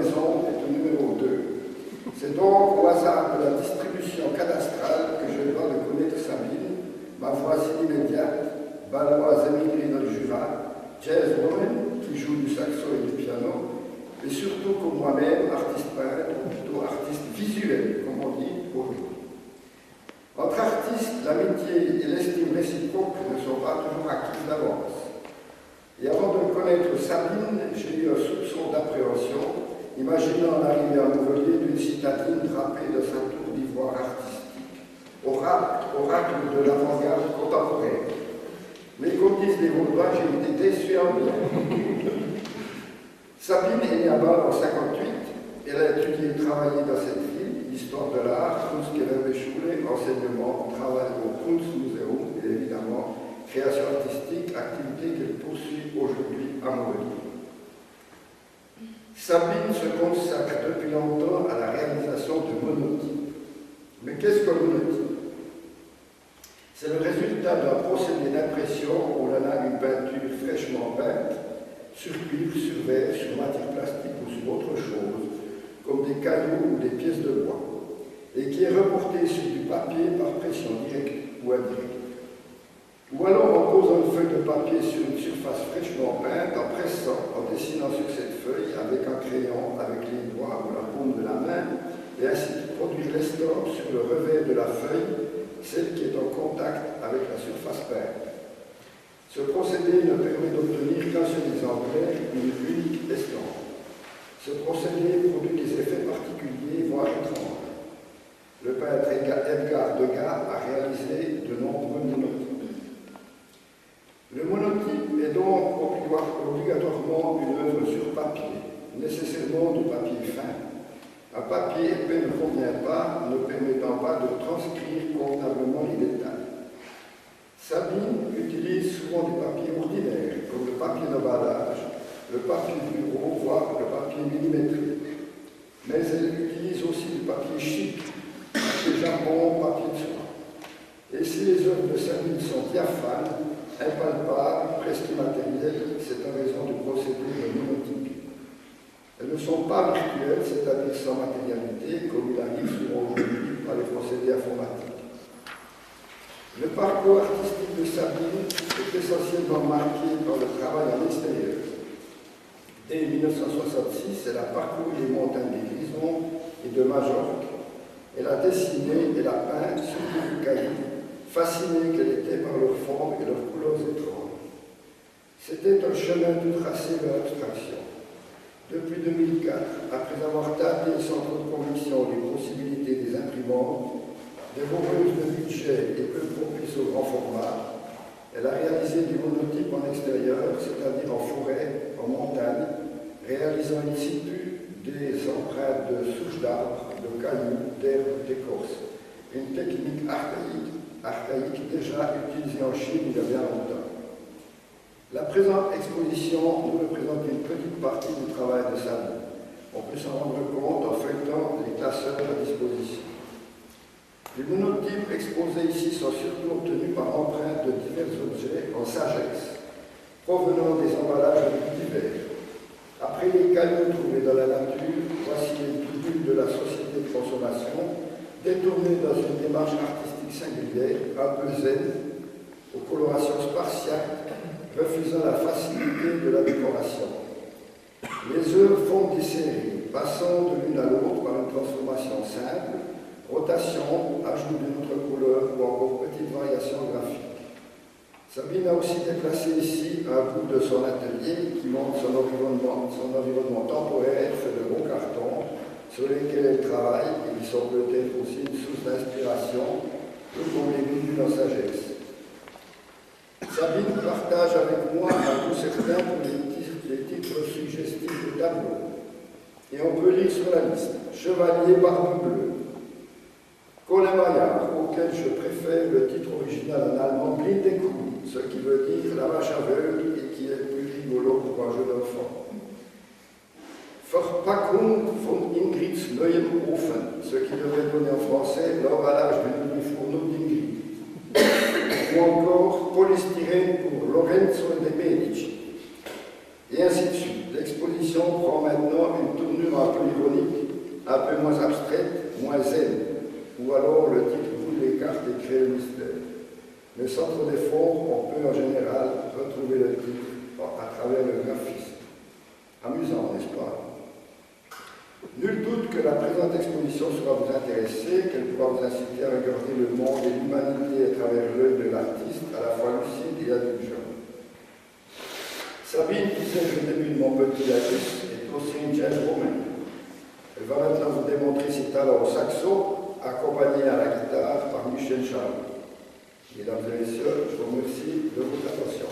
maison est au numéro 2. C'est donc au hasard de la distribution cadastrale que je dois de connaître Sabine, ma voisine immédiate, baloise émigrée dans le Jura, jazzwoman qui joue du saxo et du piano, et surtout comme moi-même, artiste peintre, ou plutôt artiste visuel, comme on dit aujourd'hui. Entre artistes, l'amitié et l'estime réciproque ne sont pas toujours acquises d'avance. Et avant de connaître Sabine, j'ai eu un soupçon d'appréhension, imaginant l'arrivée à Montpellier d'une citadine drapée de sa tour d'ivoire artistique, oracle de l'avant-garde contemporaine. Mais comme disent les Vaudois, j'ai été déçu en bien. Sabine est née à Bâle en 1958. Elle a étudié et travaillé dans cette ville, histoire de l'art, Kunstgewerbeschule, enseignement, travail au Kunstmuseum et évidemment création artistique, activité qu'elle poursuit aujourd'hui à Montpellier. Sabine se consacre depuis longtemps à la réalisation de monotypes. Mais qu'est-ce que le monotype? C'est le résultat d'un procédé d'impression où l'on a une peinture fraîchement peinte, sur cuivre, sur verre, sur matière plastique ou sur autre chose, comme des cailloux ou des pièces de bois, et qui est reportée sur du papier par pression directe ou indirecte. Ou alors en posant une feuille de papier sur une surface fraîchement peinte, en pressant, en dessinant sur cette feuille avec un crayon, avec les doigts ou la paume de la main, et ainsi produire l'estampe sur le revers de la feuille, celle qui est en contact avec la surface peinte. Ce procédé ne permet d'obtenir qu'un seul exemplaire, une unique estampe. Ce procédé produit des effets particuliers, voire étranges. Le peintre Edgar Degas a réalisé de nombreux monotypes. Le monotype est donc obligatoirement une œuvre sur papier, nécessairement du papier fin. Un papier épais ne convient pas, ne permettant pas de transcrire convenablement les détails. Sabine utilise souvent des papiers ordinaires, comme le papier d'emballage, le papier bureau, voire le papier millimétrique. Mais elle utilise aussi du papier chic, papier japon, papier de soie. Et si les œuvres de Sabine sont diaphanes, impalpables, presque immatérielles, c'est en raison du procédé de monotypie. Elles ne sont pas virtuelles, c'est-à-dire sans matérialité, comme il arrive souvent aujourd'hui par les procédés informatiques. Le parcours artistique de Sabine est essentiellement marqué par le travail en extérieur. Dès 1966, elle a parcouru les montagnes des Grisons et de Majorque. Elle a dessiné et a peint surtout du caillou, fascinée qu'elle était par leurs formes et leurs couleurs étranges. C'était un chemin tout tracé vers l'abstraction. Depuis 2004, après avoir tâté sans trop de conviction les possibilités des imprimantes, dévoreuse de budget et peu propice au grand format, elle a réalisé des monotypes en extérieur, c'est-à-dire en forêt, en montagne, réalisant in situ des empreintes de souches d'arbres, de cailloux, d'herbes, d'écorces. Une technique archaïque déjà utilisée en Chine il y a bien longtemps. La présente exposition nous représente une petite partie du travail de Sabine. On peut s'en rendre compte en feuilletant les classeurs à disposition. Les monotypes exposés ici sont surtout obtenus par empreinte de divers objets en sagesse, provenant des emballages divers. Après les cailloux trouvés dans la nature, voici les bidules de la société de consommation, détournés dans une démarche artistique singulière, un peu zen, aux colorations spartiates, refusant la facilité de la décoration. Les œuvres font des séries, passant de l'une à l'autre par une transformation simple, rotation, ajout d'une autre couleur ou encore petite variation graphique. Sabine a aussi déplacé ici un bout de son atelier qui montre son environnement temporaire fait de gros cartons sur lesquels elle travaille et qui sont peut-être aussi une source d'inspiration, tout comme les bidules en sagesse. Sabine partage avec moi un goût certain pour les titres suggestifs de tableaux. Et on peut lire sur la liste Chevalier Barbe Bleue, Colin Maillard, auquel je préfère le titre original en allemand Blindekuh, ce qui veut dire la vache aveugle et qui est plus rigolo pour un jeu d'enfant. Verpackung von Ingrid's neuem Ofen, ce qui devrait donner en français l'emballage du nouveau fourneau d'Ingrid. Ou encore polystyrène pour Lorenzo de Medici. Et ainsi de suite. L'exposition prend maintenant une tournure absolument un peu ironique, un peu moins abstraite, moins zen, ou alors le titre bout les cartes et crée le mystère. Mais sans trop d'efforts, on peut en général retrouver le titre à travers le graphisme. Amusant, n'est-ce pas? Nul doute que la présente exposition saura vous intéresser, qu'elle pourra vous inciter à regarder le monde et l'humanité à travers l'œil de l'artiste, à la fois lucide et indulgent. Sabine, qui sait le début de mon petit Lagus, est aussi une jazz romaine. Elle va maintenant vous démontrer ses talents au saxo, accompagnée à la guitare par Michel Charles. Mesdames et messieurs, je vous remercie de votre attention.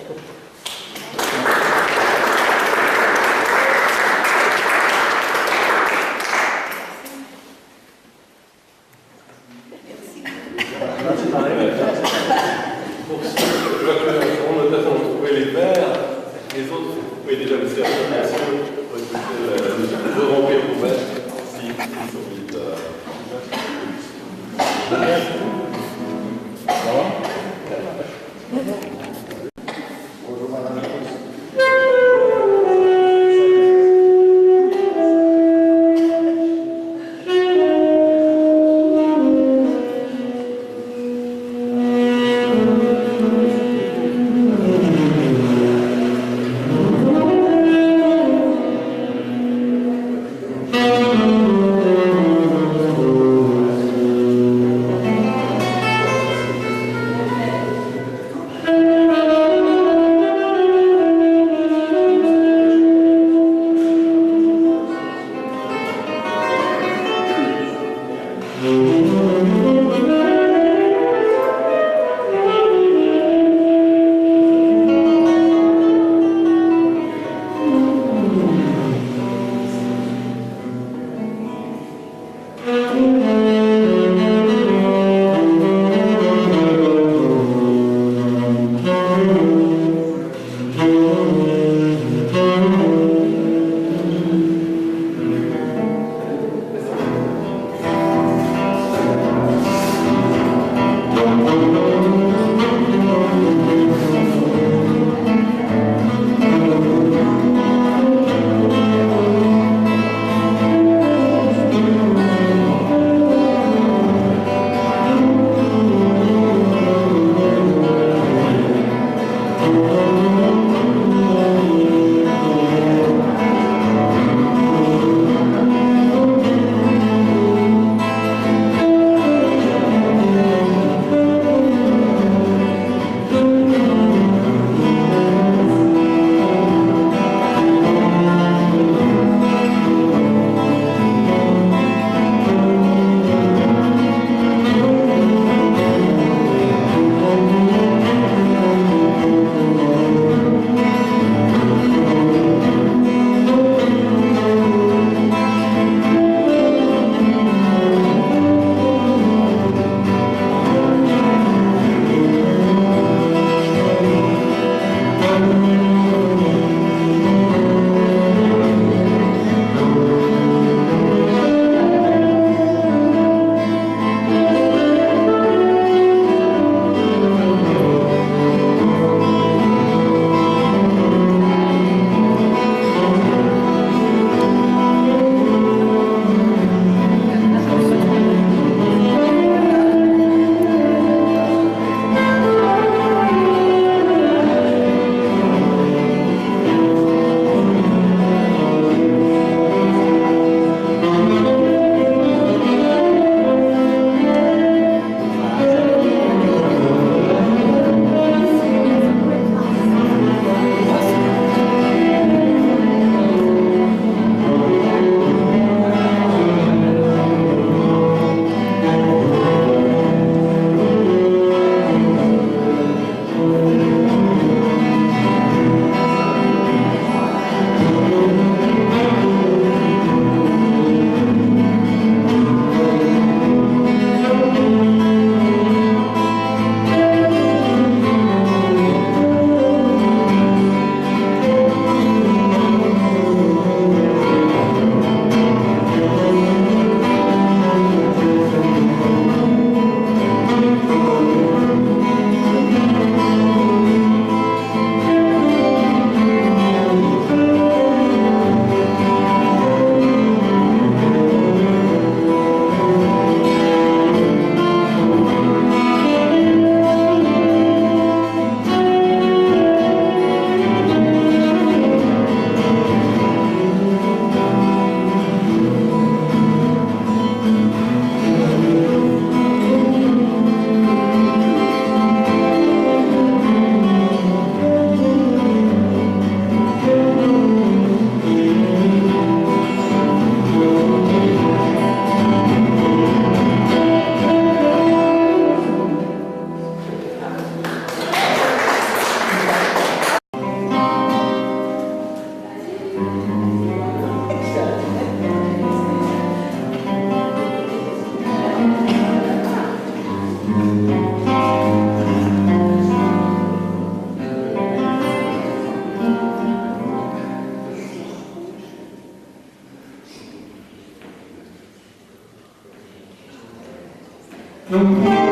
Donc,